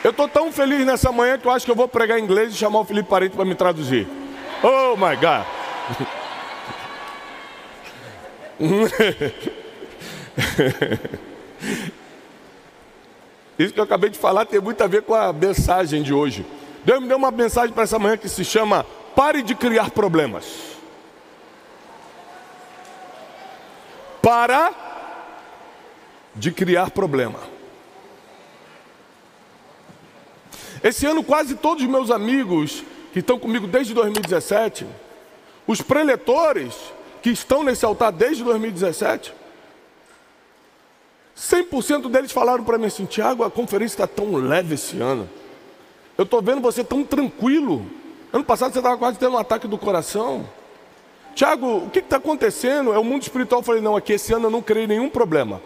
Eu estou tão feliz nessa manhã que eu acho que eu vou pregar em inglês e chamar o Felipe Parente para me traduzir. Oh my God! Isso que eu acabei de falar tem muito a ver com a mensagem de hoje. Deus me deu uma mensagem para essa manhã que se chama Pare de criar problemas. Para de criar problema. Esse ano quase todos os meus amigos que estão comigo desde 2017, os preletores que estão nesse altar desde 2017, 100% deles falaram para mim assim: Tiago, a conferência está tão leve esse ano. Eu estou vendo você tão tranquilo. Ano passado você estava quase tendo um ataque do coração. Tiago, o que está acontecendo? É o mundo espiritual. Eu falei: não, aqui esse ano eu não criei nenhum problema.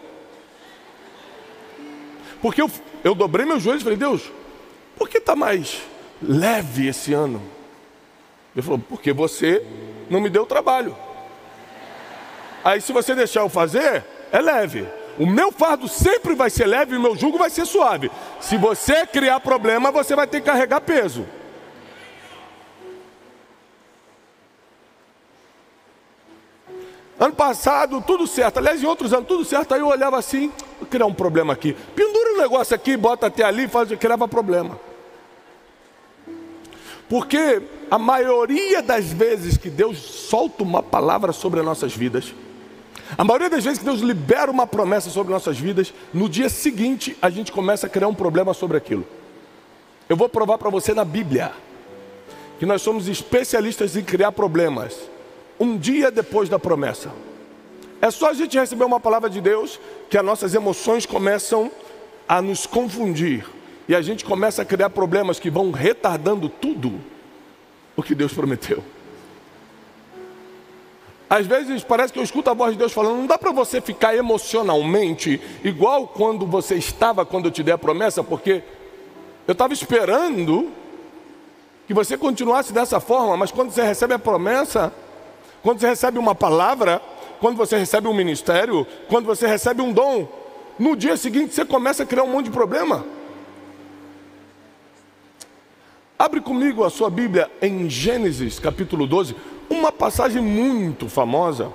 Porque eu dobrei meus joelhos e falei: Deus, por que está mais leve esse ano? Ele falou: porque você não me deu trabalho. Aí se você deixar eu fazer, é leve. O meu fardo sempre vai ser leve e o meu jugo vai ser suave. Se você criar problema, você vai ter que carregar peso. Ano passado, tudo certo. Aliás, em outros anos, tudo certo. Aí eu olhava assim: vou criar um problema aqui. Pendura um negócio aqui, bota até ali, criava problema. Porque a maioria das vezes que Deus solta uma palavra sobre as nossas vidas, a maioria das vezes que Deus libera uma promessa sobre nossas vidas, no dia seguinte a gente começa a criar um problema sobre aquilo. Eu vou provar para você na Bíblia que nós somos especialistas em criar problemas um dia depois da promessa. É só a gente receber uma palavra de Deus que as nossas emoções começam a nos confundir e a gente começa a criar problemas que vão retardando tudo o que Deus prometeu. Às vezes parece que eu escuto a voz de Deus falando: não dá para você ficar emocionalmente igual quando você estava quando eu te dei a promessa, porque eu estava esperando que você continuasse dessa forma, mas quando você recebe a promessa, quando você recebe uma palavra, quando você recebe um ministério, quando você recebe um dom, no dia seguinte você começa a criar um monte de problema. Abre comigo a sua Bíblia em Gênesis capítulo 12, uma passagem muito famosa,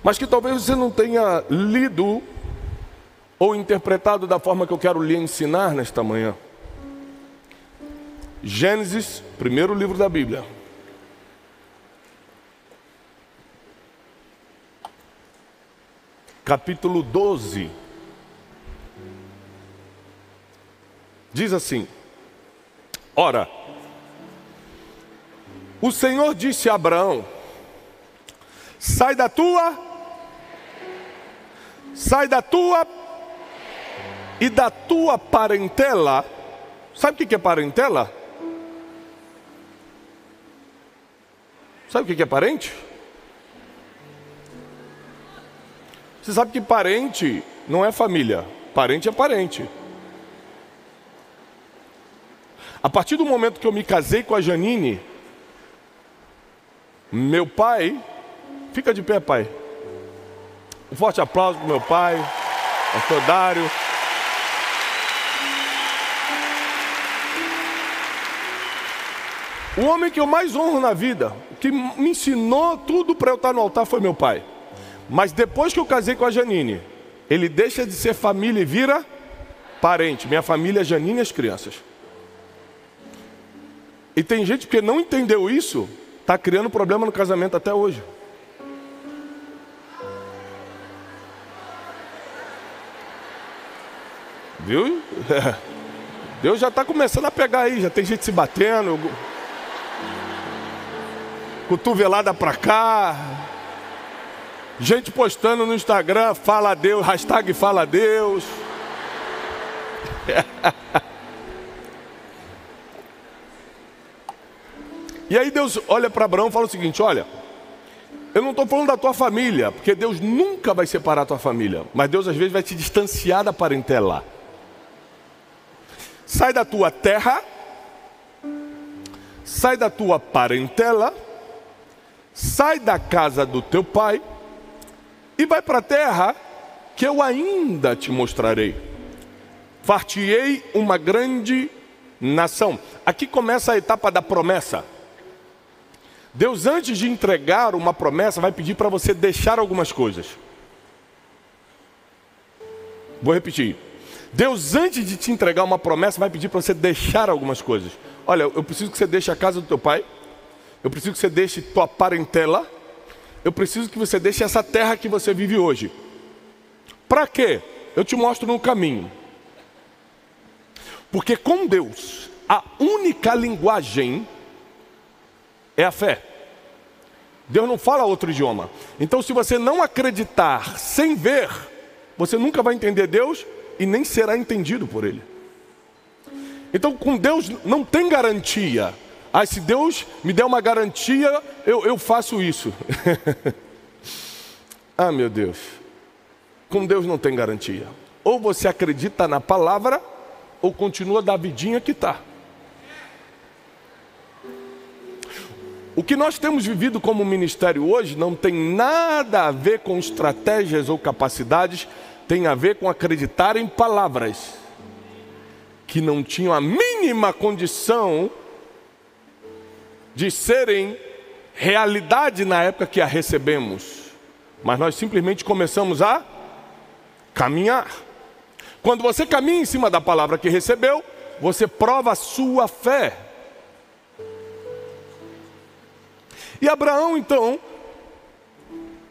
mas que talvez você não tenha lido ou interpretado da forma que eu quero lhe ensinar nesta manhã. Gênesis, primeiro livro da Bíblia. Capítulo 12. Diz assim: ora, o Senhor disse a Abraão: sai da tua e da tua parentela. Sabe o que é parentela? Sabe o que é parente? Você sabe que parente não é família, parente é parente. A partir do momento que eu me casei com a Janine, meu pai, fica de pé, pai. Um forte aplauso para o meu pai, pastor Dário. O homem que eu mais honro na vida, que me ensinou tudo para eu estar no altar, foi meu pai. Mas depois que eu casei com a Janine, ele deixa de ser família e vira parente. Minha família é Janine e as crianças. E tem gente que não entendeu isso, está criando problema no casamento até hoje. Viu? Deus já está começando a pegar aí, já tem gente se batendo, cotovelada para cá, gente postando no Instagram, fala a Deus, hashtag fala a Deus. E aí Deus olha para Abraão e fala o seguinte: olha, eu não estou falando da tua família, porque Deus nunca vai separar a tua família, mas Deus às vezes vai te distanciar da parentela. Sai da tua terra, sai da tua parentela, sai da casa do teu pai e vai para a terra que eu ainda te mostrarei. far-te-ei uma grande nação. Aqui começa a etapa da promessa. Deus, antes de entregar uma promessa, vai pedir para você deixar algumas coisas. Vou repetir. Deus, antes de te entregar uma promessa, vai pedir para você deixar algumas coisas. Olha, eu preciso que você deixe a casa do teu pai. Eu preciso que você deixe tua parentela. Eu preciso que você deixe essa terra que você vive hoje. Para quê? Eu te mostro no caminho. Porque com Deus, a única linguagem é a fé. Deus não fala outro idioma. Então, se você não acreditar sem ver, você nunca vai entender Deus e nem será entendido por Ele. Então, com Deus não tem garantia. Ah, se Deus me der uma garantia, eu faço isso. Ah, meu Deus. Com Deus não tem garantia. Ou você acredita na palavra, ou continua da vidinha que está. O que nós temos vivido como ministério hoje não tem nada a ver com estratégias ou capacidades, tem a ver com acreditar em palavras que não tinham a mínima condição de serem realidade na época que a recebemos. Mas nós simplesmente começamos a caminhar. Quando você caminha em cima da palavra que recebeu, você prova a sua fé. E Abraão, então,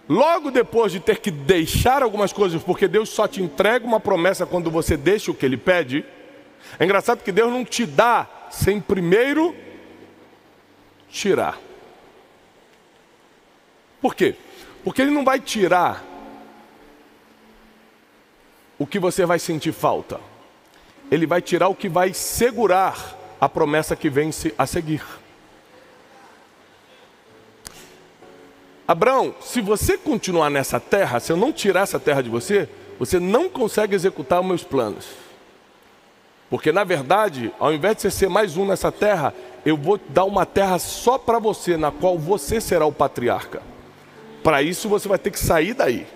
logo depois de ter que deixar algumas coisas, porque Deus só te entrega uma promessa quando você deixa o que Ele pede. É engraçado que Deus não te dá sem primeiro tirar. Por quê? Porque Ele não vai tirar o que você vai sentir falta. Ele vai tirar o que vai segurar a promessa que vem a seguir. Abraão, se você continuar nessa terra, se eu não tirar essa terra de você, você não consegue executar os meus planos. Porque na verdade, ao invés de você ser mais um nessa terra, eu vou dar uma terra só para você, na qual você será o patriarca. Para isso você vai ter que sair daí.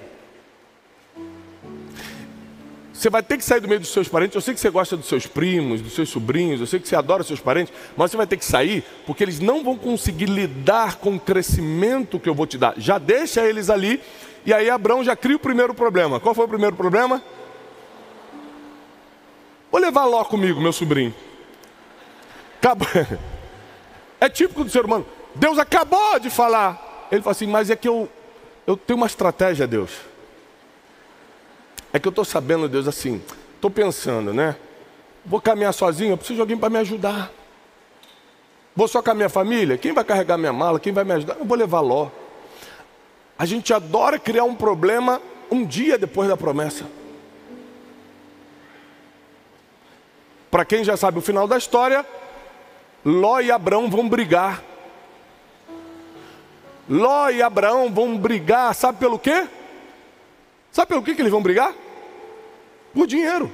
Você vai ter que sair do meio dos seus parentes. Eu sei que você gosta dos seus primos, dos seus sobrinhos, eu sei que você adora os seus parentes, mas você vai ter que sair, porque eles não vão conseguir lidar com o crescimento que eu vou te dar. Já deixa eles ali, e aí Abraão já cria o primeiro problema. Qual foi o primeiro problema? Vou levar Ló comigo, meu sobrinho. É típico do ser humano. Deus acabou de falar. Ele fala assim, mas é que eu tenho uma estratégia, Deus. É que eu estou sabendo, Deus, assim, estou pensando, né? Vou caminhar sozinho, eu preciso de alguém para me ajudar. Vou só com a minha família, quem vai carregar minha mala, quem vai me ajudar? Eu vou levar Ló. A gente adora criar um problema um dia depois da promessa. Para quem já sabe o final da história, Ló e Abraão vão brigar. Ló e Abraão vão brigar, sabe pelo quê? Sabe pelo que eles vão brigar? Por dinheiro.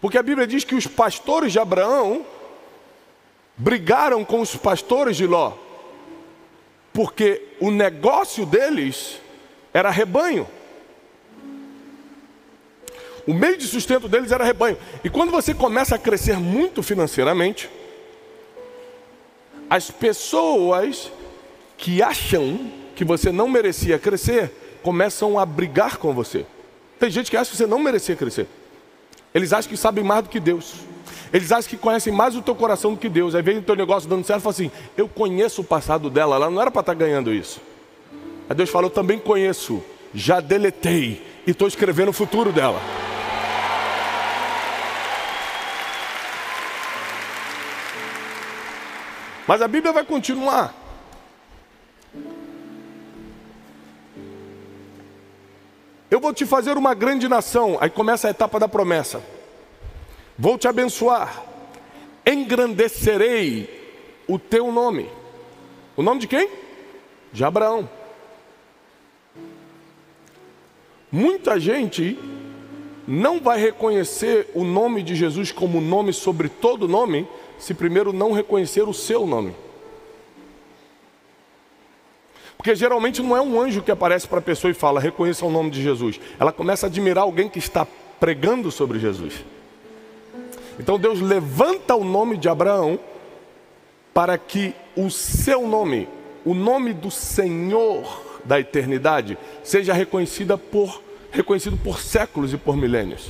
Porque a Bíblia diz que os pastores de Abraão brigaram com os pastores de Ló. Porque o negócio deles era rebanho. O meio de sustento deles era rebanho. E quando você começa a crescer muito financeiramente, as pessoas que acham que você não merecia crescer, começam a brigar com você. Tem gente que acha que você não merecia crescer. Eles acham que sabem mais do que Deus. Eles acham que conhecem mais o teu coração do que Deus. Aí vem o teu negócio dando certo e fala assim, eu conheço o passado dela, ela não era para estar ganhando isso. Aí Deus fala, eu também conheço, já deletei e estou escrevendo o futuro dela. Mas a Bíblia vai continuar. Eu vou te fazer uma grande nação. Aí começa a etapa da promessa. Vou te abençoar. Engrandecerei o teu nome. O nome de quem? De Abraão. Muita gente não vai reconhecer o nome de Jesus como nome sobre todo nome, se primeiro não reconhecer o seu nome. Porque geralmente não é um anjo que aparece para a pessoa e fala, reconheça o nome de Jesus. Ela começa a admirar alguém que está pregando sobre Jesus. Então Deus levanta o nome de Abraão para que o seu nome, o nome do Senhor da eternidade, seja reconhecido por séculos e por milênios.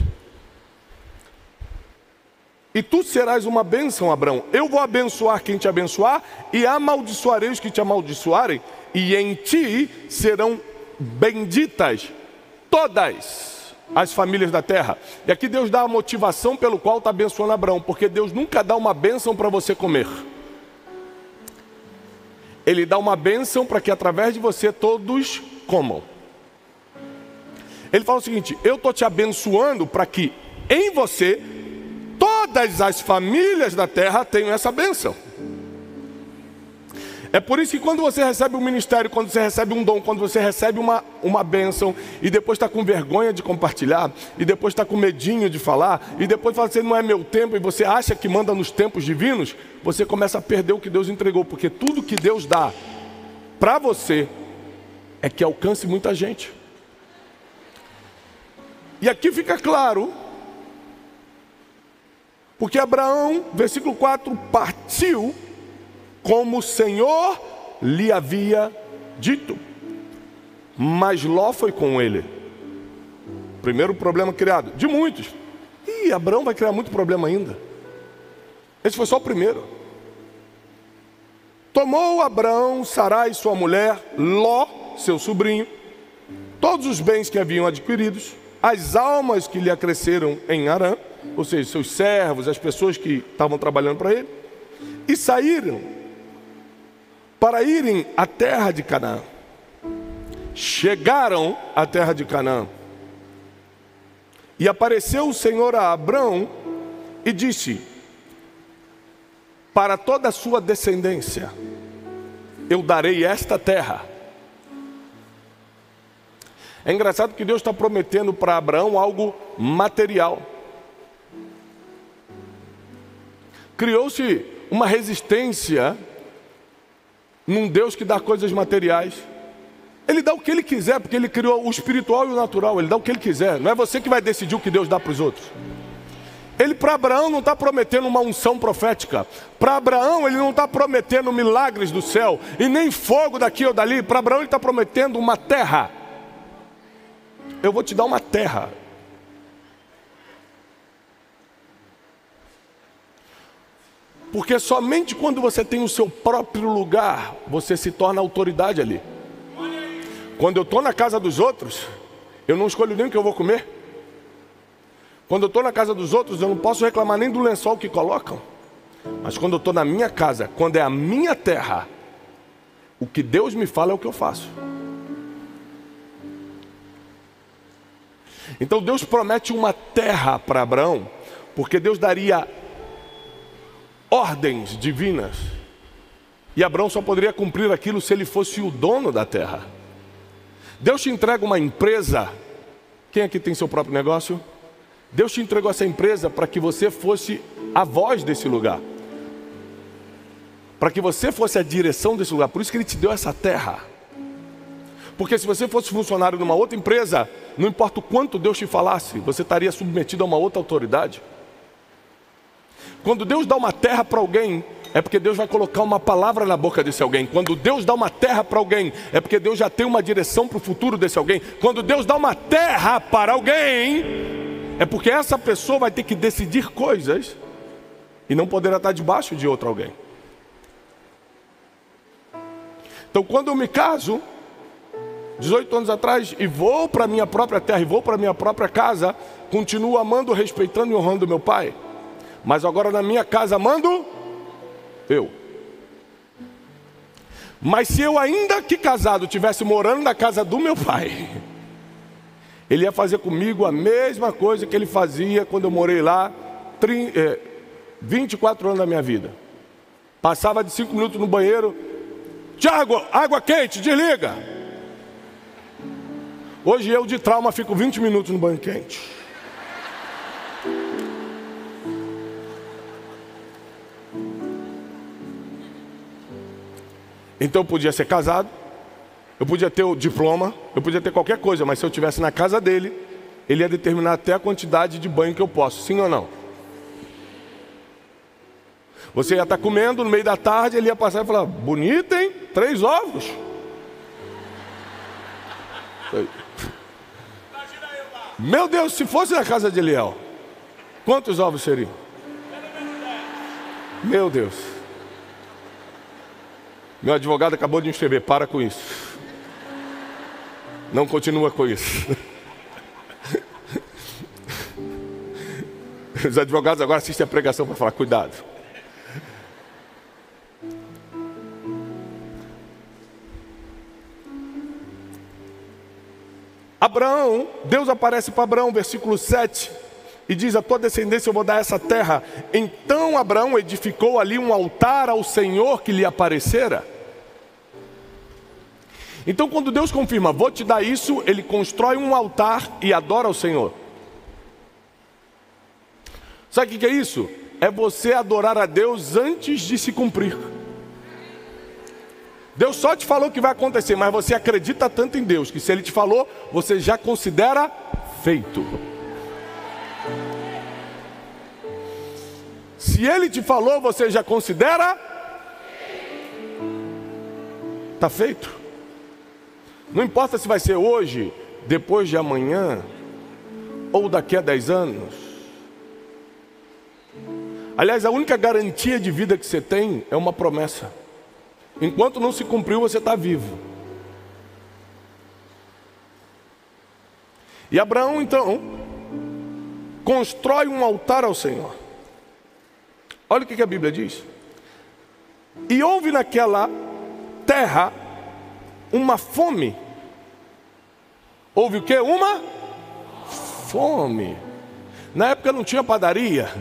E tu serás uma bênção, Abraão. Eu vou abençoar quem te abençoar e amaldiçoarei os que te amaldiçoarem, e em ti serão benditas todas as famílias da terra. E aqui Deus dá a motivação pelo qual está abençoando Abraão, porque Deus nunca dá uma bênção para você comer. Ele dá uma bênção para que através de você todos comam. Ele fala o seguinte, eu estou te abençoando para que em você todas as famílias da terra tenham essa bênção. É por isso que quando você recebe um ministério, quando você recebe um dom, quando você recebe uma bênção, e depois está com vergonha de compartilhar, e depois está com medinho de falar, e depois fala assim, não é meu tempo, e você acha que manda nos tempos divinos, você começa a perder o que Deus entregou, porque tudo que Deus dá para você é que alcance muita gente. E aqui fica claro, porque Abraão, versículo 4, partiu como o Senhor lhe havia dito, mas Ló foi com ele. Primeiro problema criado, de muitos. E Abraão vai criar muito problema ainda. Esse foi só o primeiro. Tomou Abraão Sarai, sua mulher, Ló, seu sobrinho, todos os bens que haviam adquiridos, as almas que lhe acresceram em Harã, ou seja, seus servos, as pessoas que estavam trabalhando para ele, e saíram para irem à terra de Canaã. Chegaram à terra de Canaã. E apareceu o Senhor a Abraão e disse, para toda a sua descendência, eu darei esta terra. É engraçado que Deus está prometendo para Abraão algo material. Criou-se uma resistência num Deus que dá coisas materiais. Ele dá o que Ele quiser, porque Ele criou o espiritual e o natural. Ele dá o que Ele quiser. Não é você que vai decidir o que Deus dá para os outros. Ele para Abraão não está prometendo uma unção profética. Para Abraão ele não está prometendo milagres do céu, e nem fogo daqui ou dali. Para Abraão ele está prometendo uma terra. Eu vou te dar uma terra. Porque somente quando você tem o seu próprio lugar, você se torna autoridade ali. Quando eu estou na casa dos outros, eu não escolho nem o que eu vou comer. Quando eu estou na casa dos outros, eu não posso reclamar nem do lençol que colocam. Mas quando eu estou na minha casa, quando é a minha terra, o que Deus me fala é o que eu faço. Então Deus promete uma terra para Abraão, porque Deus daria ordens divinas, e Abraão só poderia cumprir aquilo se ele fosse o dono da terra. Deus te entrega uma empresa. Quem aqui tem seu próprio negócio? Deus te entregou essa empresa para que você fosse a voz desse lugar, para que você fosse a direção desse lugar. Por isso que Ele te deu essa terra. Porque se você fosse funcionário de uma outra empresa, não importa o quanto Deus te falasse, você estaria submetido a uma outra autoridade. Quando Deus dá uma terra para alguém, é porque Deus vai colocar uma palavra na boca desse alguém. Quando Deus dá uma terra para alguém, é porque Deus já tem uma direção para o futuro desse alguém. Quando Deus dá uma terra para alguém, é porque essa pessoa vai ter que decidir coisas e não poderá estar debaixo de outro alguém. Então quando eu me caso, 18 anos atrás, e vou para a minha própria terra, e vou para a minha própria casa, continuo amando, respeitando e honrando meu pai. Mas agora na minha casa mando eu. Mas se eu ainda que casado estivesse morando na casa do meu pai, ele ia fazer comigo a mesma coisa que ele fazia quando eu morei lá 24 anos da minha vida. Passava de 5 minutos no banheiro, Tiago, água quente, desliga. Hoje eu de trauma fico 20 minutos no banho quente. Então eu podia ser casado, Eu podia ter o diploma, eu podia ter qualquer coisa, mas se eu estivesse na casa dele, ele ia determinar até a quantidade de banho que eu posso, sim ou não? Você ia estar comendo no meio da tarde, ele ia passar e falar: bonito, hein? 3 ovos. Meu Deus, se fosse na casa de Eliel, quantos ovos seriam? Meu Deus. Meu advogado acabou de me escrever: para com isso. Não continua com isso. Os advogados agora assistem a pregação para falar: cuidado. Abraão, Deus aparece para Abraão, versículo 7, e diz: a tua descendência eu vou dar essa terra. Então Abraão edificou ali um altar ao Senhor que lhe aparecera. Então quando Deus confirma: vou te dar isso, ele constrói um altar e adora ao Senhor. Sabe o que é isso? É você adorar a Deus antes de se cumprir. Deus só te falou que vai acontecer, mas você acredita tanto em Deus que se Ele te falou, você já considera feito. Se Ele te falou, você já considera está feito. Não importa se vai ser hoje, depois de amanhã, ou daqui a 10 anos. Aliás, a única garantia de vida que você tem é uma promessa. Enquanto não se cumpriu, você está vivo. E Abraão então constrói um altar ao Senhor. Olha o que a Bíblia diz. E houve naquela terra uma fome. Houve o quê? Uma fome. Na época não tinha padaria,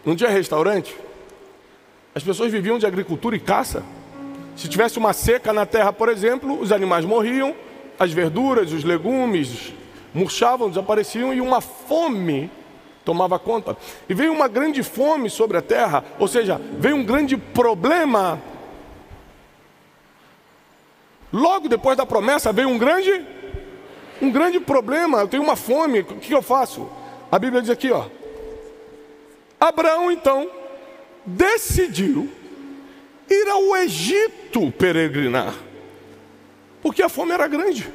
não tinha restaurante. As pessoas viviam de agricultura e caça. Se tivesse uma seca na terra, por exemplo, os animais morriam, as verduras, os legumes murchavam, desapareciam, e uma fome tomava conta. E veio uma grande fome sobre a terra, ou seja, veio um grande problema. Logo depois da promessa veio um grande problema. Eu tenho uma fome, o que eu faço? A Bíblia diz aqui, ó. Abraão então decidiu ir ao Egito peregrinar, porque a fome era grande.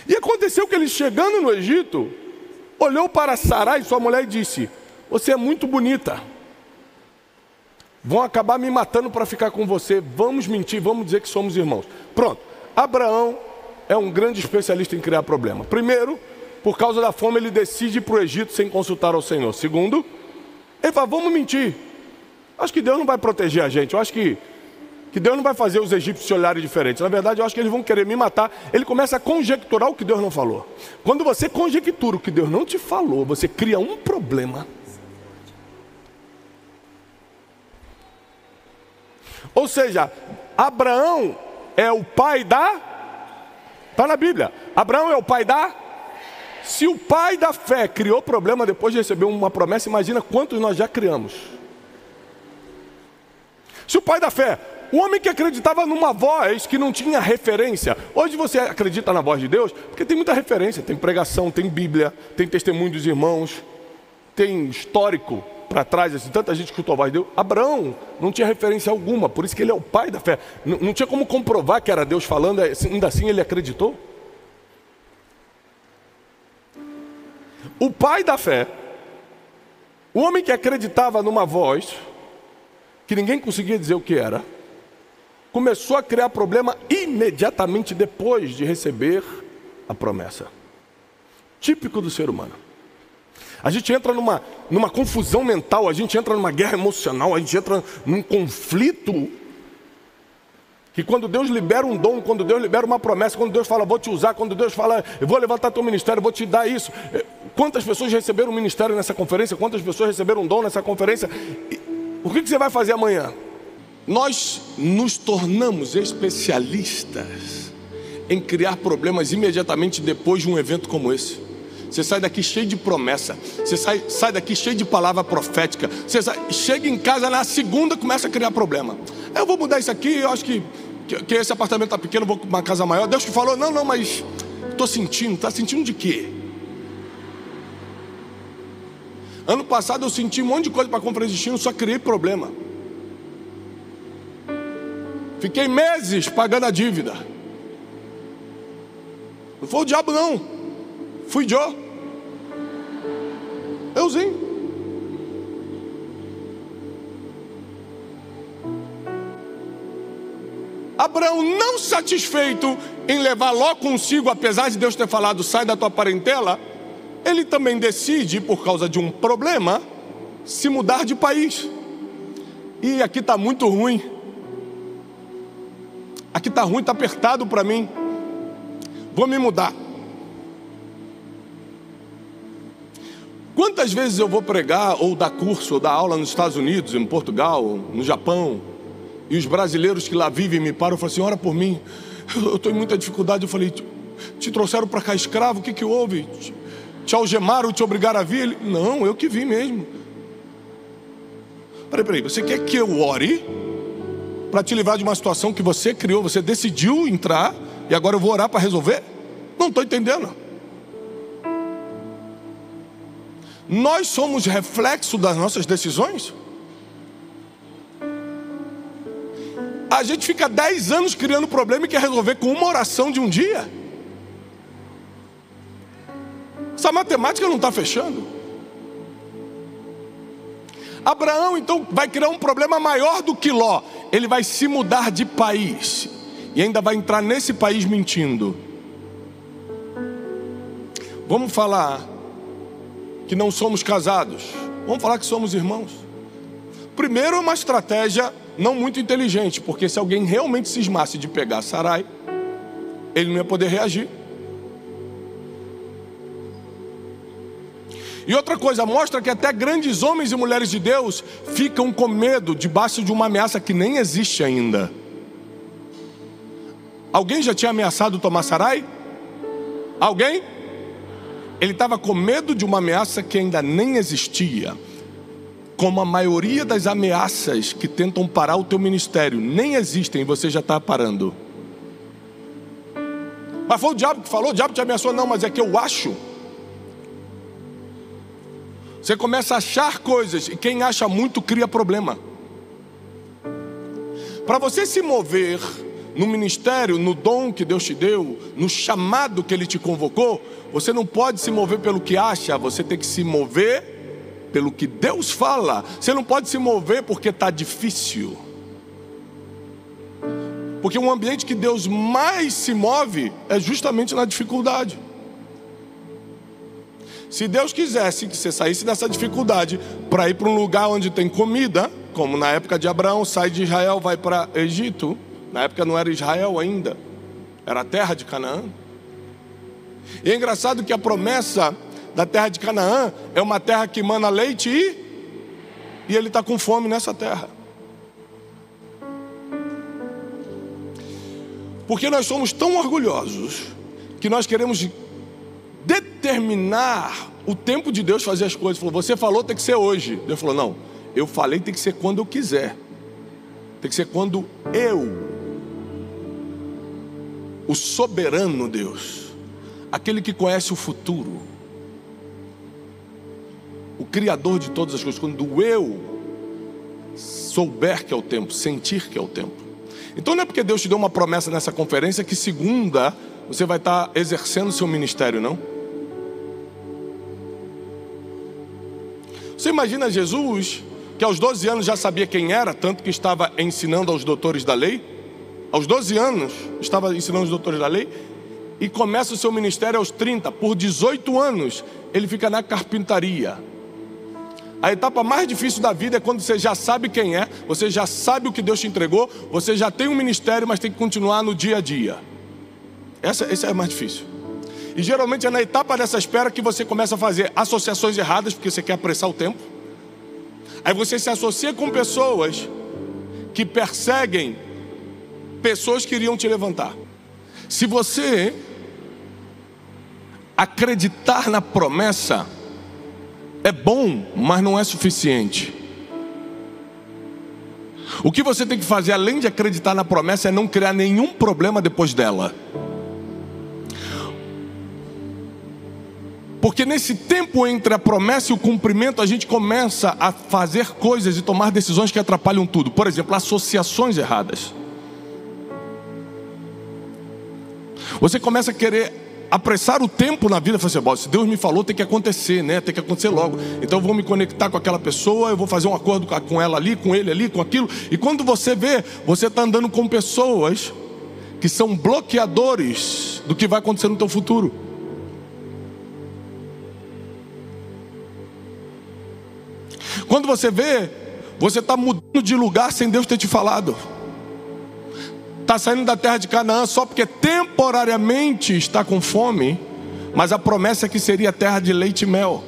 E aconteceu que ele, chegando no Egito, olhou para Sarai, sua mulher, e disse: você é muito bonita, vão acabar me matando para ficar com você, vamos mentir, vamos dizer que somos irmãos. Pronto, Abraão é um grande especialista em criar problema. Primeiro, por causa da fome, ele decide ir para o Egito sem consultar ao Senhor. Segundo, ele fala: vamos mentir. Acho que Deus não vai proteger a gente. Eu acho que Deus não vai fazer os egípcios se olharem diferentes. Na verdade, eu acho que eles vão querer me matar. Ele começa a conjecturar o que Deus não falou. Quando você conjectura o que Deus não te falou, você cria um problema. Ou seja, Abraão é o pai da... Está na Bíblia. Abraão é o pai da... Se o pai da fé criou problema depois de receber uma promessa, imagina quantos nós já criamos. Se o pai da fé, o homem que acreditava numa voz que não tinha referência. Hoje você acredita na voz de Deus porque tem muita referência, tem pregação, tem Bíblia, tem testemunho dos irmãos, tem histórico para trás, assim, tanta gente escutou a voz de Deus. Abraão não tinha referência alguma, por isso que ele é o pai da fé. Não tinha como comprovar que era Deus falando, ainda assim ele acreditou. O pai da fé, o homem que acreditava numa voz que ninguém conseguia dizer o que era, começou a criar problema imediatamente depois de receber a promessa. Típico do ser humano. A gente entra numa confusão mental, a gente entra numa guerra emocional, a gente entra num conflito, que quando Deus libera um dom, quando Deus libera uma promessa, quando Deus fala: vou te usar, quando Deus fala: eu vou levantar teu ministério, vou te dar isso. Quantas pessoas receberam um ministério nessa conferência? Quantas pessoas receberam um dom nessa conferência? O que você vai fazer amanhã? Nós nos tornamos especialistas em criar problemas imediatamente depois de um evento como esse. Você sai daqui cheio de promessa, você sai daqui cheio de palavra profética, chega em casa na segunda, começa a criar problema. Eu vou mudar isso aqui, eu acho que que esse apartamento está pequeno, vou para uma casa maior. Deus te falou, não, mas estou sentindo. Está sentindo de quê? Ano passado eu senti um monte de coisa para a conferência de destino, só criei problema. Fiquei meses pagando a dívida. Não foi o diabo não, fui euzinho. Abraão, não satisfeito em levar Ló consigo, apesar de Deus ter falado, sai da tua parentela, ele também decide, por causa de um problema, se mudar de país. E aqui está muito ruim. Aqui está ruim, está apertado para mim. Vou me mudar. Quantas vezes eu vou pregar, ou dar curso, ou dar aula nos Estados Unidos, em Portugal, no Japão, e os brasileiros que lá vivem me param e falam assim, ora por mim, eu estou em muita dificuldade. Eu falei, te trouxeram para cá escravo, o que houve? Te algemaram, te obrigaram a vir? Ele, não, eu que vim mesmo. Peraí, você quer que eu ore para te livrar de uma situação que você criou, você decidiu entrar, e agora eu vou orar para resolver? Não estou entendendo. Nós somos reflexo das nossas decisões? A gente fica 10 anos criando problema e quer resolver com uma oração de um dia. Essa matemática não está fechando. Abraão então vai criar um problema maior do que Ló. Ele vai se mudar de país e ainda vai entrar nesse país mentindo. Vamos falar que não somos casados. Vamos falar que somos irmãos. Primeiro é uma estratégia não muito inteligente, porque se alguém realmente cismasse de pegar Sarai, ele não ia poder reagir. E outra coisa, mostra que até grandes homens e mulheres de Deus ficam com medo debaixo de uma ameaça que nem existe ainda. Alguém já tinha ameaçado tomar Sarai? Alguém? Ele estava com medo de uma ameaça que ainda nem existia. Como a maioria das ameaças que tentam parar o teu ministério nem existem, você já está parando. Mas foi o diabo que falou, o diabo te ameaçou. Não, mas é que eu acho. Você começa a achar coisas, e quem acha muito cria problema. Para você se mover no ministério, no dom que Deus te deu, no chamado que Ele te convocou, você não pode se mover pelo que acha, você tem que se mover pelo que Deus fala. Você não pode se mover porque está difícil. Porque um ambiente que Deus mais se move é justamente na dificuldade. Se Deus quisesse que você saísse dessa dificuldade para ir para um lugar onde tem comida, como na época de Abraão, sai de Israel, vai para Egito. Na época não era Israel ainda, era a terra de Canaã. E é engraçado que a promessa da terra de Canaã é uma terra que emana leite e ele está com fome nessa terra. Porque nós somos tão orgulhosos que nós queremos determinar o tempo de Deus fazer as coisas. Falou, você falou, tem que ser hoje. Deus falou, não, eu falei, tem que ser quando eu quiser. Tem que ser quando o soberano Deus, aquele que conhece o futuro, o Criador de todas as coisas, quando eu souber que é o tempo, sentir que é o tempo. Então não é porque Deus te deu uma promessa nessa conferência que segunda você vai estar exercendo o seu ministério, não. Você imagina Jesus, que aos 12 anos já sabia quem era, tanto que estava ensinando aos doutores da lei. Aos 12 anos estava ensinando os doutores da lei, e começa o seu ministério aos 30. Por 18 anos ele fica na carpintaria. A etapa mais difícil da vida é quando você já sabe quem é, você já sabe o que Deus te entregou, você já tem um ministério, mas tem que continuar no dia a dia. Essa é a mais difícil. E geralmente é na etapa dessa espera que você começa a fazer associações erradas, porque você quer apressar o tempo. Aí você se associa com pessoas que perseguem pessoas que iriam te levantar. Se você acreditar na promessa, é bom, mas não é suficiente. O que você tem que fazer, além de acreditar na promessa, é não criar nenhum problema depois dela. Porque nesse tempo entre a promessa e o cumprimento, a gente começa a fazer coisas e tomar decisões que atrapalham tudo. Por exemplo, associações erradas. Você começa a querer apressar o tempo na vida. Fala assim, se Deus me falou, tem que acontecer, né? Tem que acontecer logo. Então eu vou me conectar com aquela pessoa, eu vou fazer um acordo com ela ali, com ele ali, com aquilo. E quando você vê, você está andando com pessoas que são bloqueadores do que vai acontecer no teu futuro. Quando você vê, você está mudando de lugar sem Deus ter te falado. Está saindo da terra de Canaã só porque temporariamente está com fome, mas a promessa é que seria terra de leite e mel.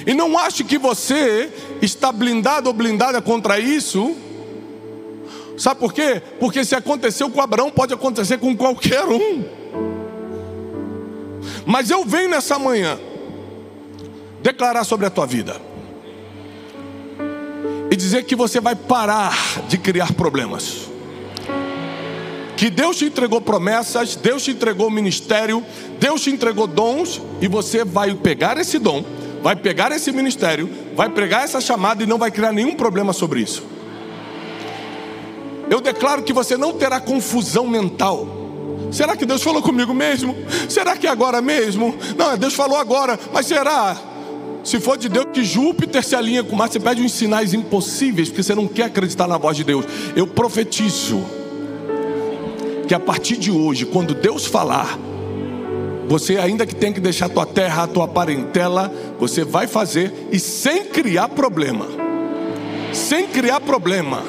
E não ache que você está blindado ou blindada contra isso. Sabe por quê? Porque se aconteceu com Abraão, pode acontecer com qualquer um. Mas eu venho nessa manhã declarar sobre a tua vida e dizer que você vai parar de criar problemas. Que Deus te entregou promessas, Deus te entregou ministério, Deus te entregou dons, e você vai pegar esse dom, vai pegar esse ministério, vai pregar essa chamada e não vai criar nenhum problema sobre isso. Eu declaro que você não terá confusão mental. Será que Deus falou comigo mesmo? Será que é agora mesmo? Não, Deus falou agora, mas será? Se for de Deus, que Júpiter se alinha com Marte. Você pede uns sinais impossíveis, porque você não quer acreditar na voz de Deus. Eu profetizo que a partir de hoje, quando Deus falar, você, ainda que tenha que deixar a tua terra, a tua parentela, você vai fazer, e sem criar problema. Sem criar problema.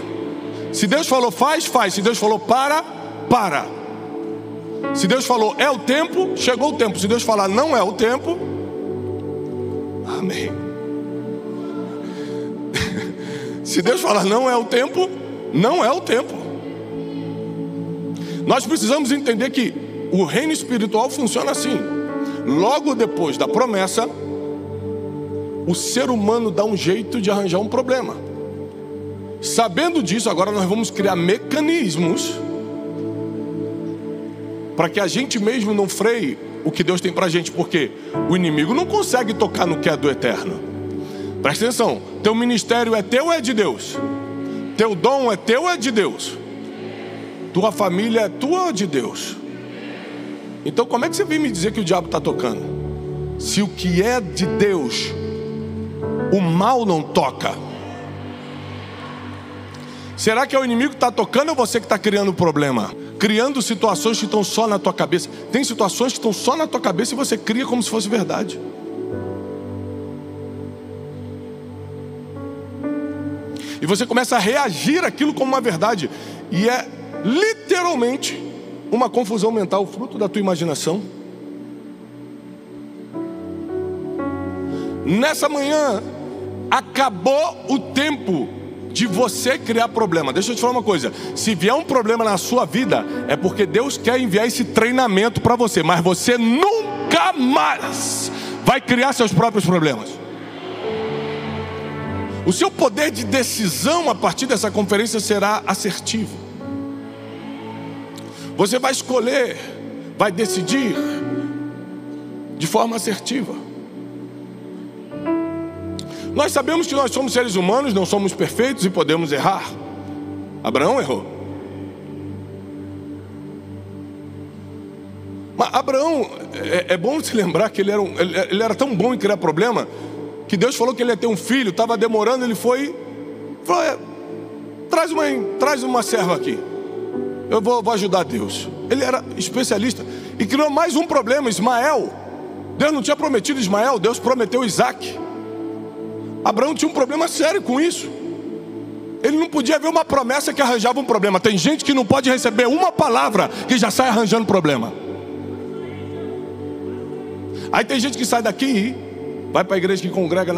Se Deus falou faz, faz. Se Deus falou para. Se Deus falou é o tempo, chegou o tempo. Se Deus falar não é o tempo, amém. Se Deus falar não é o tempo, não é o tempo. Nós precisamos entender que o reino espiritual funciona assim. Logo depois da promessa, o ser humano dá um jeito de arranjar um problema. Sabendo disso, agora nós vamos criar mecanismos para que a gente mesmo não freie o que Deus tem pra gente, porque o inimigo não consegue tocar no que é do eterno. Presta atenção, teu ministério é teu ou é de Deus? Teu dom é teu ou é de Deus? Tua família é tua ou de Deus? Então como é que você vem me dizer que o diabo está tocando? Se o que é de Deus, o mal não toca. Será que é o inimigo que está tocando ou você que está criando o problema? Criando situações que estão só na tua cabeça. Tem situações que estão só na tua cabeça e você cria como se fosse verdade. E você começa a reagir àquilo como uma verdade. E é literalmente uma confusão mental, fruto da tua imaginação. Nessa manhã, acabou o tempo de você criar problema. Deixa eu te falar uma coisa. Se vier um problema na sua vida, é porque Deus quer enviar esse treinamento para você. Mas você nunca mais vai criar seus próprios problemas. O seu poder de decisão a partir dessa conferência será assertivo. Você vai escolher, vai decidir de forma assertiva. Nós sabemos que nós somos seres humanos, não somos perfeitos e podemos errar. Abraão errou. Mas Abraão, é bom se lembrar que ele era tão bom em criar problema, que Deus falou que ele ia ter um filho, estava demorando, ele falou, traz uma serva aqui, eu vou ajudar Deus. Ele era especialista e criou mais um problema, Ismael. Deus não tinha prometido Ismael, Deus prometeu Isaac. Abraão tinha um problema sério com isso. Ele não podia ver uma promessa que arranjava um problema. Tem gente que não pode receber uma palavra que já sai arranjando problema. Aí tem gente que sai daqui, vai para a igreja que congrega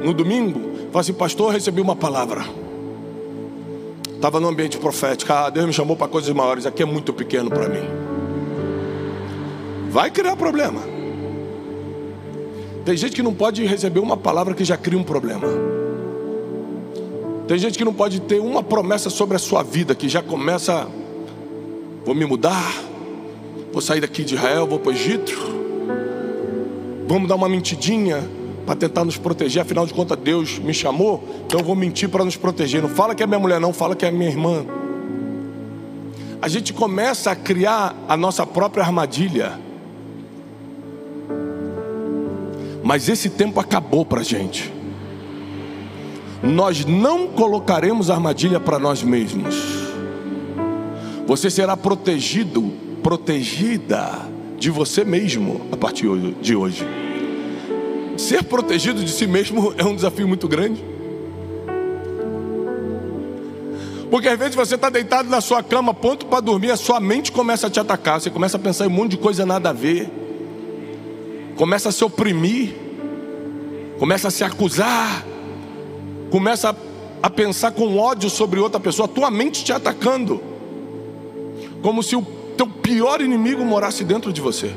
no domingo, fala assim: pastor, eu recebi uma palavra. Estava no ambiente profético. Deus me chamou para coisas maiores. Aqui é muito pequeno para mim. Vai criar problema. Tem gente que não pode receber uma palavra que já cria um problema. Tem gente que não pode ter uma promessa sobre a sua vida, que já começa: vou me mudar, vou sair daqui de Israel, vou para o Egito, vamos dar uma mentidinha para tentar nos proteger, afinal de contas Deus me chamou, então eu vou mentir para nos proteger. Não fala que é minha mulher não, fala que é minha irmã. A gente começa a criar a nossa própria armadilha. Mas esse tempo acabou para a gente. Nós não colocaremos armadilha para nós mesmos. Você será protegido, protegida de você mesmo a partir de hoje. Ser protegido de si mesmo é um desafio muito grande. Porque às vezes você está deitado na sua cama, pronto para dormir, a sua mente começa a te atacar. Você começa a pensar em um monte de coisa nada a ver, começa a se oprimir, começa a se acusar, começa a pensar com ódio sobre outra pessoa, a tua mente te atacando, como se o teu pior inimigo morasse dentro de você.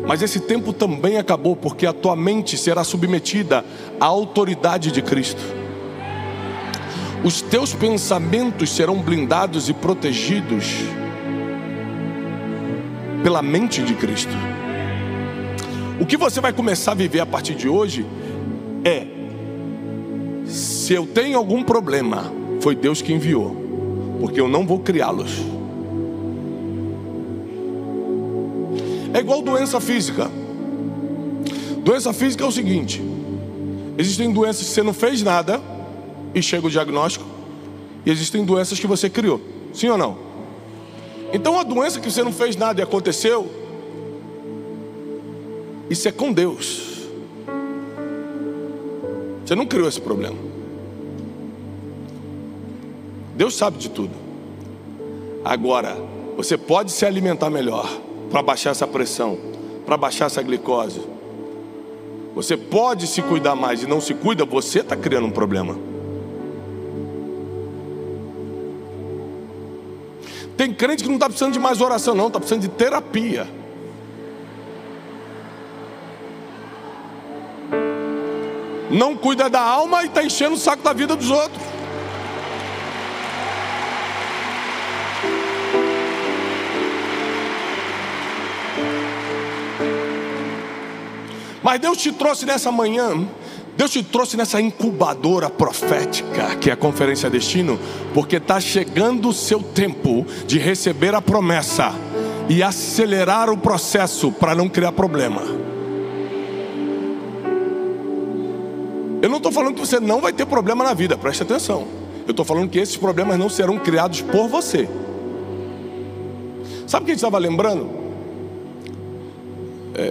Mas esse tempo também acabou, porque a tua mente será submetida à autoridade de Cristo. Os teus pensamentos serão blindados e protegidos pela mente de Cristo. O que você vai começar a viver a partir de hoje é: se eu tenho algum problema, foi Deus que enviou, porque eu não vou criá-los. É igual doença física. Doença física é o seguinte: existem doenças que você não fez nada e chega o diagnóstico, e existem doenças que você criou. Sim ou não? Então a doença que você não fez nada e aconteceu, isso é com Deus. Você não criou esse problema. Deus sabe de tudo. Agora, você pode se alimentar melhor para baixar essa pressão, para baixar essa glicose. Você pode se cuidar mais e não se cuida, você está criando um problema. Tem crente que não está precisando de mais oração não, está precisando de terapia. Não cuida da alma e está enchendo o saco da vida dos outros. Mas Deus te trouxe nessa manhã, Deus te trouxe nessa incubadora profética, que é a Conferência Destino, porque está chegando o seu tempo de receber a promessa e acelerar o processo para não criar problema. Eu não estou falando que você não vai ter problema na vida, preste atenção. Eu estou falando que esses problemas não serão criados por você. Sabe o que a gente estava lembrando?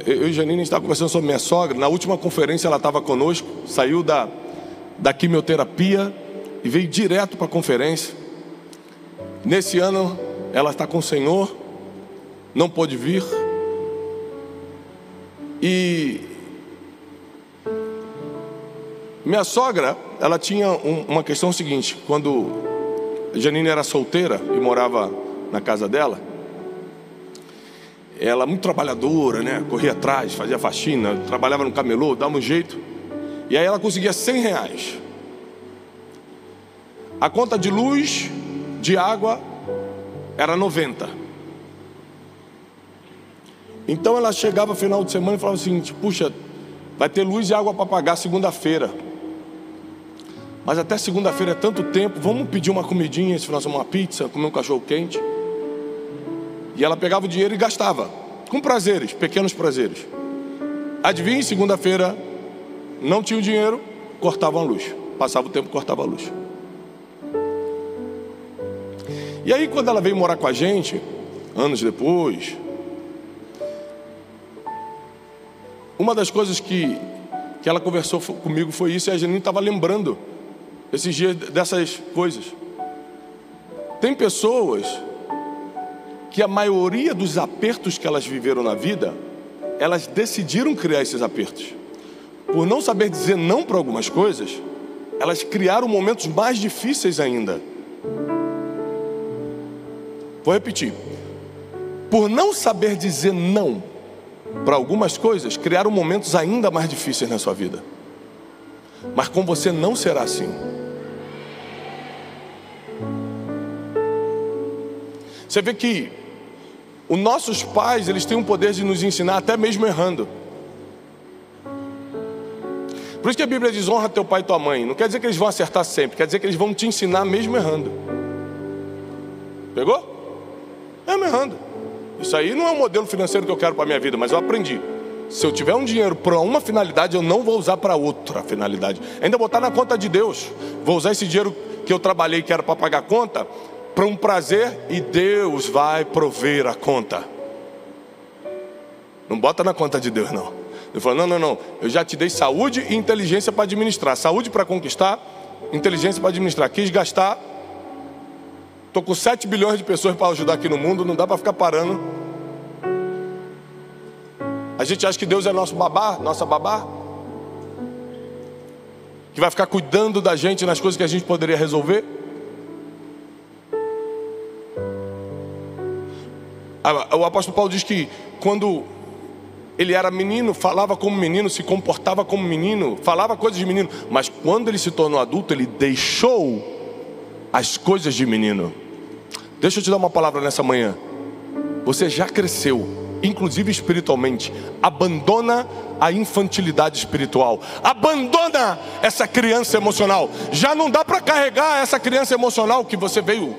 Eu e Janine estava conversando sobre minha sogra. Na última conferência ela estava conosco, saiu da quimioterapia e veio direto para a conferência. Nesse ano ela está com o Senhor, não pôde vir. E minha sogra, ela tinha uma questão seguinte: quando a Janine era solteira e morava na casa dela, ela muito trabalhadora, né? Corria atrás, fazia faxina, trabalhava no camelô, dava um jeito. E aí ela conseguia R$100. A conta de luz, de água, era 90. Então ela chegava no final de semana e falava assim: puxa, vai ter luz e água para pagar segunda-feira. Mas até segunda-feira é tanto tempo, vamos pedir uma comidinha, esse final de semana, uma pizza, comer um cachorro quente. E ela pegava o dinheiro e gastava, com prazeres, pequenos prazeres. Adivinhe, segunda-feira não tinha o dinheiro, cortavam a luz. Passava o tempo, cortava a luz. E aí quando ela veio morar com a gente, anos depois, uma das coisas que ela conversou comigo foi isso, e a Janine estava lembrando esses dias dessas coisas. Tem pessoas que a maioria dos apertos que elas viveram na vida, elas decidiram criar esses apertos. Por não saber dizer não para algumas coisas, elas criaram momentos mais difíceis ainda. Vou repetir. Por não saber dizer não para algumas coisas, criaram momentos ainda mais difíceis na sua vida. Mas com você não será assim. Você vê que os nossos pais, eles têm o poder de nos ensinar até mesmo errando. Por isso que a Bíblia diz: honra teu pai e tua mãe. Não quer dizer que eles vão acertar sempre, quer dizer que eles vão te ensinar mesmo errando. Pegou? Mesmo errando. Isso aí não é um modelo financeiro que eu quero para a minha vida, mas eu aprendi. Se eu tiver um dinheiro para uma finalidade, eu não vou usar para outra finalidade. Ainda botar na conta de Deus. Vou usar esse dinheiro que eu trabalhei, que era para pagar a conta, para um prazer, e Deus vai prover a conta. Não bota na conta de Deus, não. Ele falou: não, eu já te dei saúde e inteligência para administrar. Saúde para conquistar, inteligência para administrar. Quis gastar. Estou com 7 bilhões de pessoas para ajudar aqui no mundo. Não dá para ficar parando. A gente acha que Deus é nosso babá, nossa babá, que vai ficar cuidando da gente nas coisas que a gente poderia resolver. O apóstolo Paulo diz que quando ele era menino, falava como menino, se comportava como menino, falava coisas de menino. Mas quando ele se tornou adulto, ele deixou as coisas de menino. Deixa eu te dar uma palavra nessa manhã. Você já cresceu, inclusive espiritualmente. Abandona a infantilidade espiritual. Abandona essa criança emocional. Já não dá para carregar essa criança emocional que você veio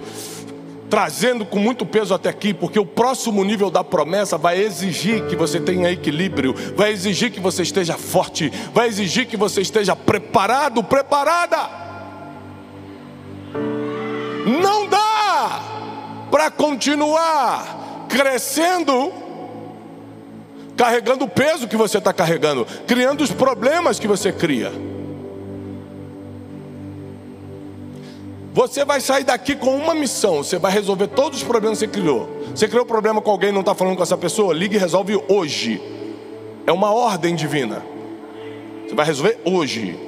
trazendo com muito peso até aqui, porque o próximo nível da promessa vai exigir que você tenha equilíbrio, vai exigir que você esteja forte, vai exigir que você esteja preparado, preparada. Não dá para continuar crescendo carregando o peso que você está carregando, criando os problemas que você cria. Você vai sair daqui com uma missão. Você vai resolver todos os problemas que você criou. Você criou um problema com alguém e não está falando com essa pessoa? Ligue e resolve hoje. É uma ordem divina. Você vai resolver hoje.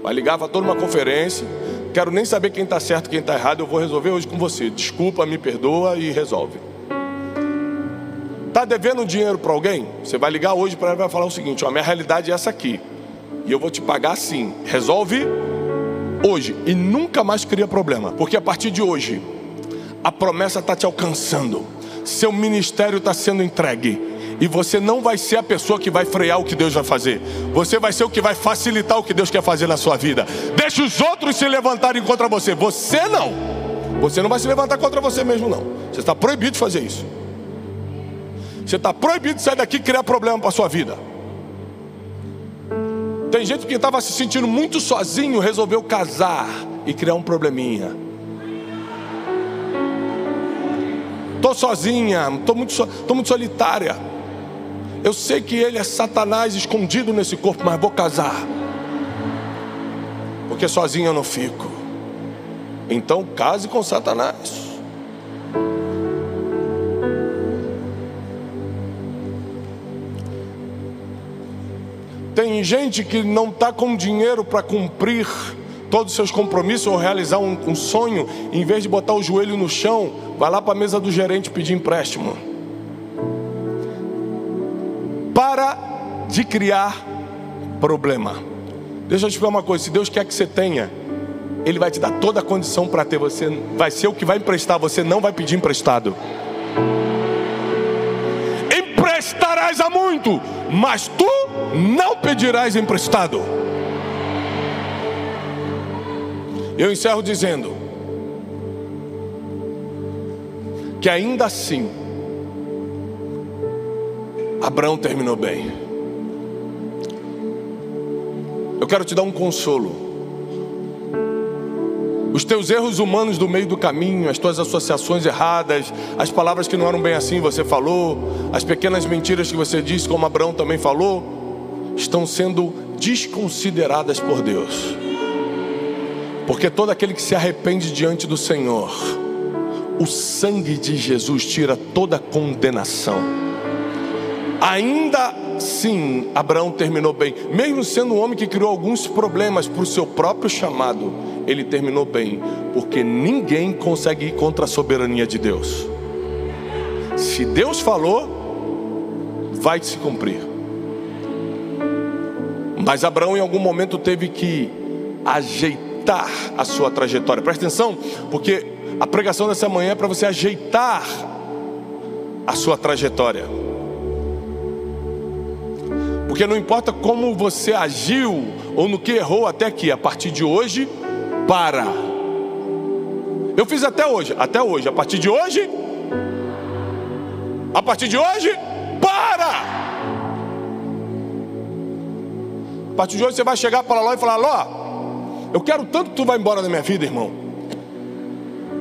Vai ligar para toda uma conferência. Quero nem saber quem está certo e quem está errado. Eu vou resolver hoje com você. Desculpa, me perdoa e resolve. Está devendo dinheiro para alguém? Você vai ligar hoje para ela e vai falar o seguinte: ó, minha realidade é essa aqui, e eu vou te pagar assim. Resolve hoje e nunca mais cria problema, porque a partir de hoje a promessa está te alcançando, seu ministério está sendo entregue, e você não vai ser a pessoa que vai frear o que Deus vai fazer. Você vai ser o que vai facilitar o que Deus quer fazer na sua vida. Deixa os outros se levantarem contra você. Você não. Você não vai se levantar contra você mesmo, não. Você está proibido de fazer isso. Você está proibido de sair daqui e criar problema para a sua vida. Tem gente que estava se sentindo muito sozinho, resolveu casar e criar um probleminha. Estou sozinha, estou muito solitária. Eu sei que ele é Satanás escondido nesse corpo, mas vou casar, porque sozinho eu não fico. Então case com Satanás. Tem gente que não está com dinheiro para cumprir todos os seus compromissos ou realizar um sonho. Em vez de botar o joelho no chão, vai lá para a mesa do gerente pedir empréstimo. Para de criar problema. Deixa eu te falar uma coisa: se Deus quer que você tenha, Ele vai te dar toda a condição para ter. Você vai ser o que vai emprestar, você não vai pedir emprestado. Emprestarás a muito, mas tu não pedirás emprestado. Eu encerro dizendo que ainda assim Abraão terminou bem. Eu quero te dar um consolo. Os teus erros humanos do meio do caminho, as tuas associações erradas, as palavras que não eram bem assim você falou, as pequenas mentiras que você disse, como Abraão também falou, estão sendo desconsideradas por Deus. Porque todo aquele que se arrepende diante do Senhor, o sangue de Jesus tira toda condenação. Ainda assim, Abraão terminou bem. Mesmo sendo um homem que criou alguns problemas para o seu próprio chamado, ele terminou bem, porque ninguém consegue ir contra a soberania de Deus. Se Deus falou, vai se cumprir. Mas Abraão em algum momento teve que ajeitar a sua trajetória. Presta atenção, porque a pregação dessa manhã é para você ajeitar a sua trajetória. Porque não importa como você agiu ou no que errou até aqui, a partir de hoje, para. Eu fiz até hoje, a partir de hoje, para. A partir de hoje você vai chegar para Ló e falar: Ló, eu quero tanto que tu vá embora da minha vida, irmão,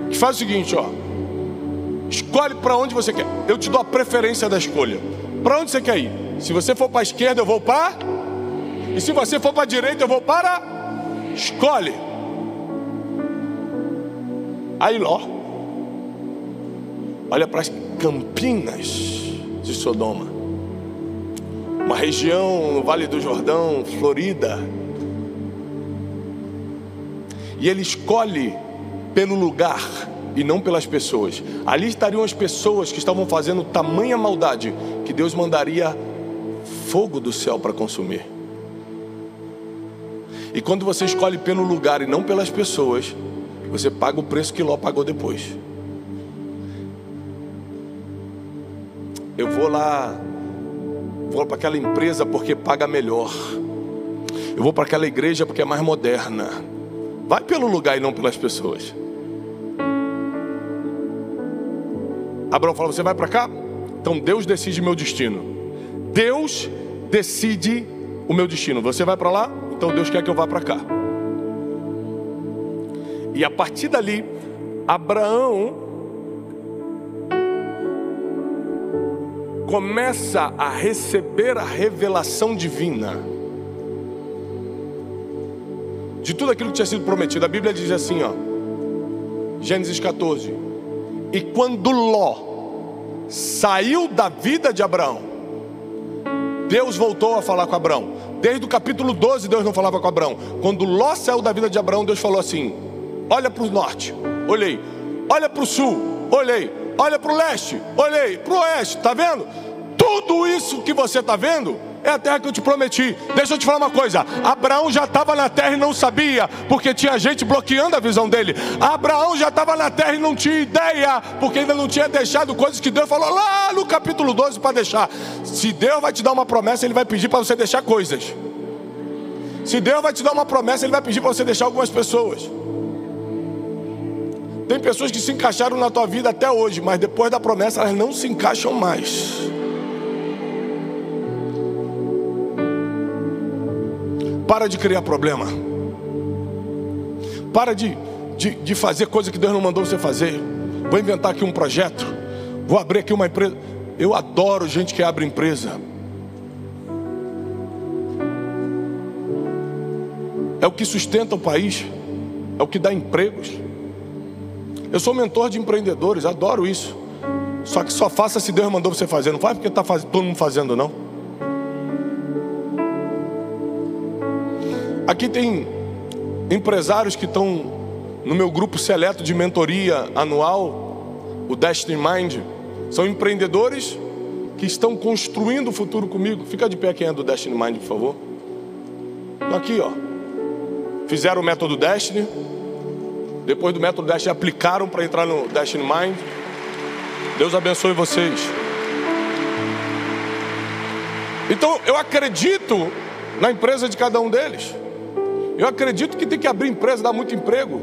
que faz o seguinte, ó, escolhe para onde você quer. Eu te dou a preferência da escolha. Para onde você quer ir? Se você for para a esquerda, eu vou para. E se você for para a direita, eu vou para. Escolhe. Aí Ló olha para as campinas de Sodoma, uma região no Vale do Jordão, florida, e ele escolhe pelo lugar e não pelas pessoas. Ali estariam as pessoas que estavam fazendo tamanha maldade que Deus mandaria fogo do céu para consumir. E quando você escolhe pelo lugar e não pelas pessoas, você paga o preço que Ló pagou depois. Eu vou para aquela empresa porque paga melhor. Eu vou para aquela igreja porque é mais moderna. Vai pelo lugar e não pelas pessoas. Abraão falou: você vai para cá? Então Deus decide meu destino. Deus decide o meu destino. Você vai para lá? Então Deus quer que eu vá para cá. E a partir dali, Abraão começa a receber a revelação divina de tudo aquilo que tinha sido prometido. A Bíblia diz assim, ó, Gênesis 14: e quando Ló saiu da vida de Abraão, Deus voltou a falar com Abraão. Desde o capítulo 12 Deus não falava com Abraão. Quando Ló saiu da vida de Abraão, Deus falou assim: olha para o norte, olhei. Olha para o sul, olhei. Olha para o leste, olhei. Para o oeste, está vendo? Tudo isso que você está vendo é a terra que eu te prometi. Deixa eu te falar uma coisa: Abraão já estava na terra e não sabia, porque tinha gente bloqueando a visão dele. Abraão já estava na terra e não tinha ideia, porque ainda não tinha deixado coisas que Deus falou lá no capítulo 12 para deixar. Se Deus vai te dar uma promessa, Ele vai pedir para você deixar coisas. Se Deus vai te dar uma promessa, Ele vai pedir para você deixar algumas pessoas. Tem pessoas que se encaixaram na tua vida até hoje, mas depois da promessa elas não se encaixam mais. Para de criar problema. Para de fazer coisa que Deus não mandou você fazer. Vou inventar aqui um projeto. Vou abrir aqui uma empresa. Eu adoro gente que abre empresa. É o que sustenta o país. É o que dá empregos. Eu sou mentor de empreendedores, adoro isso. Só que só faça se Deus mandou você fazer. Não faz porque está todo mundo fazendo, não. Aqui tem empresários que estão no meu grupo seleto de mentoria anual, o Destiny Mind. São empreendedores que estão construindo o futuro comigo. Fica de pé quem é do Destiny Mind, por favor. Estão aqui, ó. Fizeram o método Destiny. Depois do método Destiny aplicaram para entrar no Destiny Mind. Deus abençoe vocês. Então eu acredito na empresa de cada um deles. Eu acredito que tem que abrir empresa, dar muito emprego.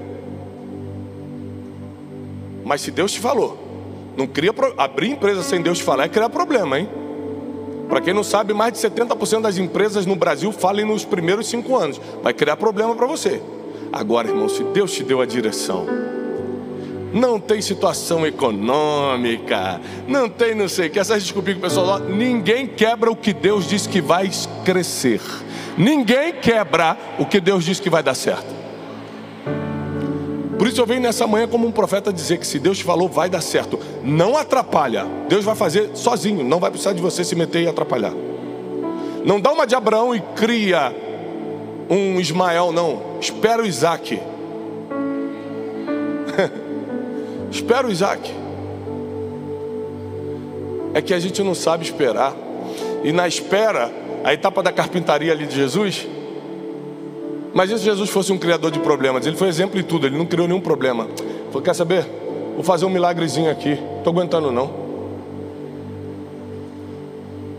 Mas se Deus te falou, não cria abrir empresa sem Deus te falar é criar problema, hein? Para quem não sabe, mais de 70% das empresas no Brasil falem nos primeiros 5 anos. Vai criar problema para você. Agora, irmão, se Deus te deu a direção, não tem situação econômica, não tem não sei o que, essas desculpas que o pessoal, ninguém quebra o que Deus disse que vai crescer. Ninguém quebra o que Deus disse que vai dar certo. Por isso eu venho nessa manhã como um profeta dizer que se Deus te falou, vai dar certo. Não atrapalha. Deus vai fazer sozinho, não vai precisar de você se meter e atrapalhar. Não dá uma de Abraão e cria um Ismael, não. Espera o Isaac. Espera o Isaac. É que a gente não sabe esperar. E na espera a etapa da carpintaria ali de Jesus. Imagina se Jesus fosse um criador de problemas. Ele foi exemplo em tudo, ele não criou nenhum problema. Ele falou, quer saber? Vou fazer um milagrezinho aqui, não estou aguentando não.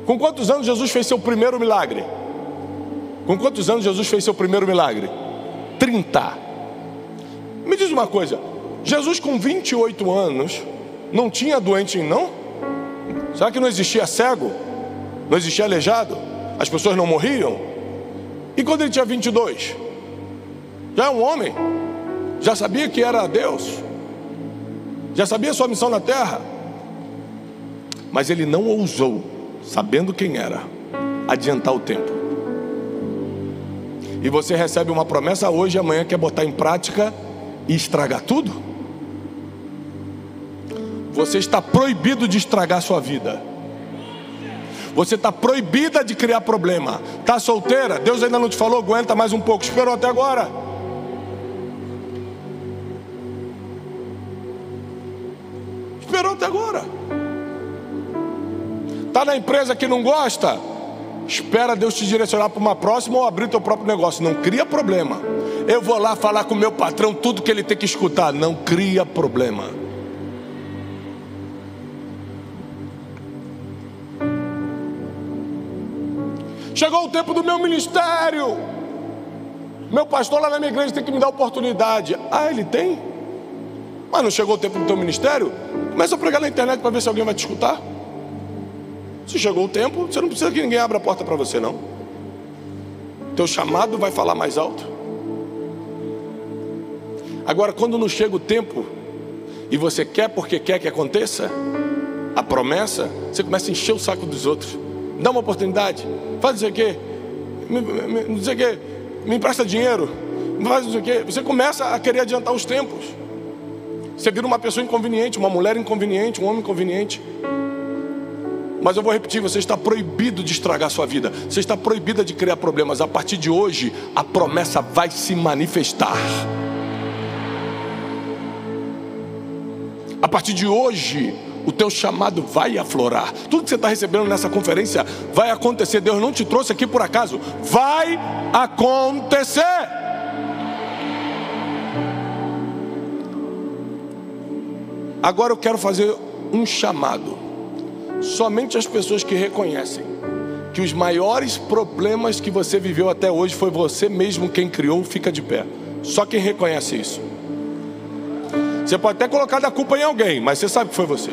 Com quantos anos Jesus fez seu primeiro milagre? Com quantos anos Jesus fez seu primeiro milagre? 30. Me diz uma coisa, Jesus com 28 anos não tinha doente não? Será que não existia cego? Não existia aleijado? As pessoas não morriam? E quando ele tinha 22? Já é um homem? Já sabia que era Deus? Já sabia sua missão na terra? Mas ele não ousou, sabendo quem era, adiantar o tempo. E você recebe uma promessa hoje e amanhã quer botar em prática e estragar tudo? Você está proibido de estragar sua vida. Você está proibida de criar problema. Está solteira? Deus ainda não te falou? Aguenta mais um pouco. Esperou até agora. Esperou até agora. Está na empresa que não gosta? Espera Deus te direcionar para uma próxima ou abrir teu próprio negócio. Não cria problema. Eu vou lá falar com o meu patrão tudo que ele tem que escutar. Não cria problema. Chegou o tempo do meu ministério. Meu pastor lá na minha igreja tem que me dar oportunidade. Ah, ele tem? Mas não chegou o tempo do teu ministério? Começa a pregar na internet para ver se alguém vai te escutar. Se chegou o tempo, você não precisa que ninguém abra a porta para você, não. Teu chamado vai falar mais alto. Agora, quando não chega o tempo e você quer porque quer que aconteça a promessa, você começa a encher o saco dos outros. Dá uma oportunidade, faz não sei o quê, não sei o quê, me empresta dinheiro, faz não sei o quê. Você começa a querer adiantar os tempos. Você vira uma pessoa inconveniente, uma mulher inconveniente, um homem inconveniente. Mas eu vou repetir, você está proibido de estragar a sua vida. Você está proibida de criar problemas. A partir de hoje, a promessa vai se manifestar. A partir de hoje, o teu chamado vai aflorar. Tudo que você está recebendo nessa conferência vai acontecer. Deus não te trouxe aqui por acaso. Vai acontecer. Agora eu quero fazer um chamado. Somente as pessoas que reconhecem que os maiores problemas que você viveu até hoje foi você mesmo quem criou, fica de pé. Só quem reconhece isso. Você pode até colocar a culpa em alguém, mas você sabe que foi você.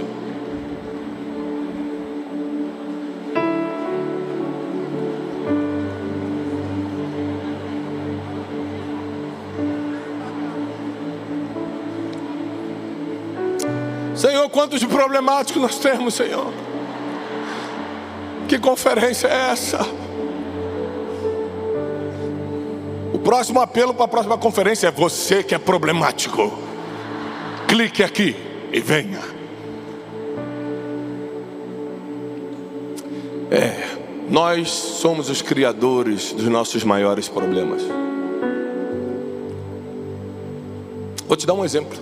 Senhor, quantos de problemáticos nós temos, Senhor? Que conferência é essa? O próximo apelo para a próxima conferência é você que é problemático. Clique aqui e venha. Nós somos os criadores dos nossos maiores problemas. Vou te dar um exemplo.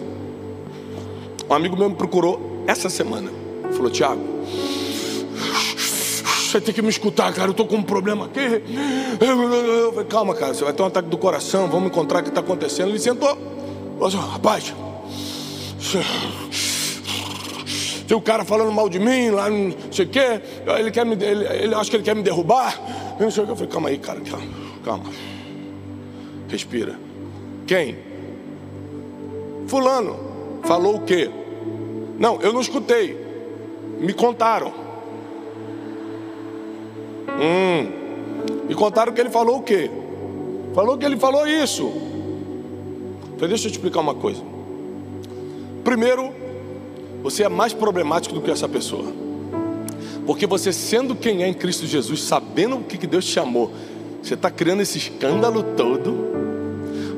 Um amigo meu me procurou essa semana. Falou, Tiago, você tem que me escutar, cara, eu estou com um problema aqui. Eu falei, calma, cara, você vai ter um ataque do coração, vamos encontrar o que está acontecendo. Ele sentou, falou assim, rapaz, tem o cara falando mal de mim, lá não sei o quê, ele acha que ele quer me derrubar. Eu falei, calma aí, cara, calma. Respira. Quem? Fulano. Falou o quê? Não, eu não escutei. Me contaram. Me contaram que ele falou o quê? Falou que ele falou isso. Falei, deixa eu te explicar uma coisa. Primeiro, você é mais problemático do que essa pessoa. Porque você sendo quem é em Cristo Jesus, sabendo o que Deus te chamou, você está criando esse escândalo todo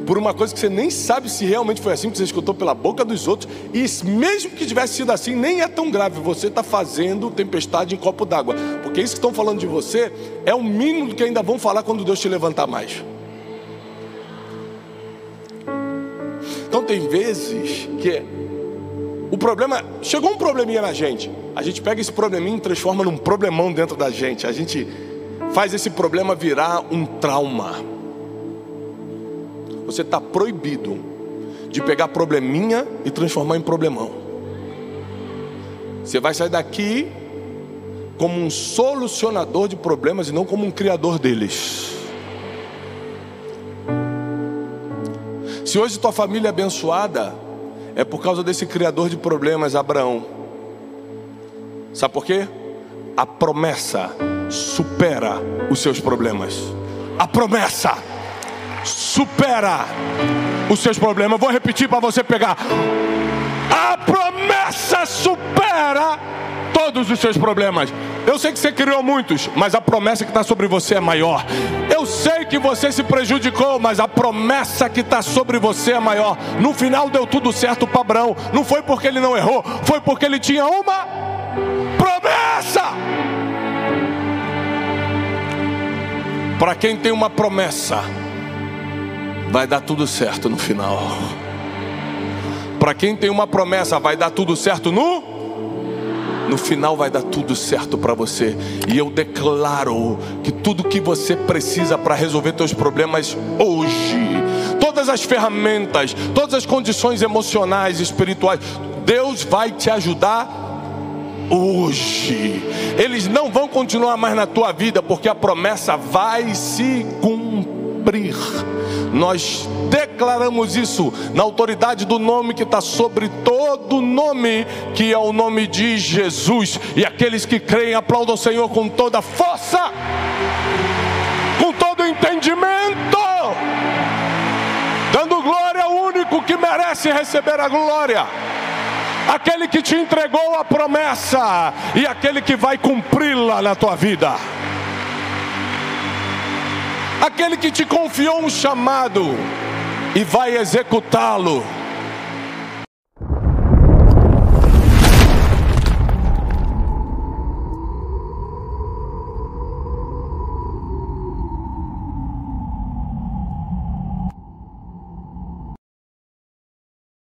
por uma coisa que você nem sabe se realmente foi assim, que você escutou pela boca dos outros. E mesmo que tivesse sido assim, nem é tão grave. Você está fazendo tempestade em copo d'água. Porque isso que estão falando de você é o mínimo do que ainda vão falar quando Deus te levantar mais. Então tem vezes que o problema, chegou um probleminha na gente, a gente pega esse probleminha e transforma num problemão dentro da gente. A gente faz esse problema virar um trauma. Você está proibido de pegar probleminha e transformar em problemão. Você vai sair daqui como um solucionador de problemas e não como um criador deles. Se hoje tua família é abençoada, é por causa desse criador de problemas, Abraão. Sabe por quê? A promessa supera os seus problemas. A promessa supera os seus problemas. Vou repetir para você pegar. A promessa supera todos os seus problemas. Eu sei que você criou muitos, mas a promessa que está sobre você é maior. Eu sei que você se prejudicou, mas a promessa que está sobre você é maior. No final deu tudo certo para Abraão. Não foi porque ele não errou, foi porque ele tinha uma promessa. Para quem tem uma promessa, vai dar tudo certo no final. Para quem tem uma promessa, vai dar tudo certo no final, vai dar tudo certo para você. E eu declaro que tudo que você precisa para resolver seus problemas hoje, todas as ferramentas, todas as condições emocionais, espirituais, Deus vai te ajudar hoje. Eles não vão continuar mais na tua vida, porque a promessa vai se cumprir. Nós declaramos isso na autoridade do nome que está sobre todo nome, que é o nome de Jesus. E aqueles que creem aplaudam o Senhor com toda força, com todo entendimento, dando glória ao único que merece receber a glória, aquele que te entregou a promessa e aquele que vai cumpri-la na tua vida, aquele que te confiou um chamado e vai executá-lo.